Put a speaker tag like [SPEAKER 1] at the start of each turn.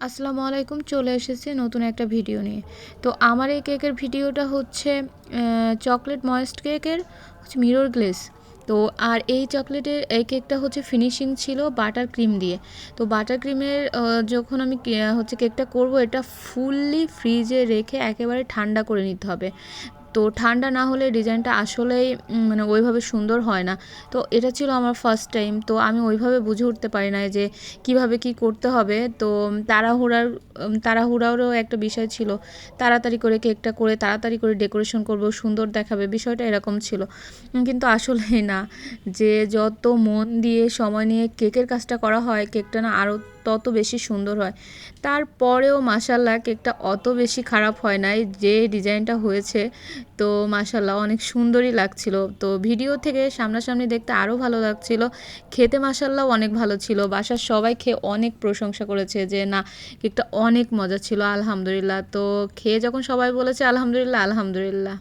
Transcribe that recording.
[SPEAKER 1] আসসালামু আলাইকুম, চলে এসেছি নতুন একটা ভিডিও নিয়ে। তো আমার এই কেকের ভিডিওটা হচ্ছে চকলেট ময়েস্ট কেকের হচ্ছে মিরর গ্লেজ। তো আর এই কেকটা হচ্ছে ফিনিশিং ছিল বাটার ক্রিম দিয়ে। তো বাটার ক্রিমের যখন আমি হচ্ছে কেকটা করব, এটা ফুললি ফ্রিজে রেখে একেবারে ঠান্ডা করে নিতে হবে। তো ঠান্ডা না হলে ডিজাইনটা আসলেই মানে ওইভাবে সুন্দর হয় না। তো এটা ছিল আমার ফার্স্ট টাইম। তো আমি ওইভাবে বুঝে উঠতে পারি না যে কিভাবে কি করতে হবে। তো তাড়াহুড়ারও একটা বিষয় ছিল। তাড়াতাড়ি করে কেকটা করে তাড়াতাড়ি করে ডেকোরেশন করব, সুন্দর দেখাবে, বিষয়টা এরকম ছিল। কিন্তু আসলেই না, যে যত মন দিয়ে সময় নিয়ে কেকের কাজটা করা হয়, কেকটা না আরও তত বেশি সুন্দর হয়। তারপরেও মাশাল্লাহ কেকটা অত বেশি খারাপ হয় নাই, যে ডিজাইনটা হয়েছে। তো মাশাল্লাহ অনেক সুন্দরই লাগছিল। তো ভিডিও থেকে সামনাসামনি দেখতে আরও ভালো লাগছিল। খেতে মাশাল্লাহ অনেক ভালো ছিল। বাসার সবাই খেয়ে অনেক প্রশংসা করেছে যে না, কেকটা অনেক মজা ছিল, আলহামদুলিল্লাহ। তো খেয়ে যখন সবাই বলেছে আলহামদুলিল্লাহ, আলহামদুলিল্লাহ।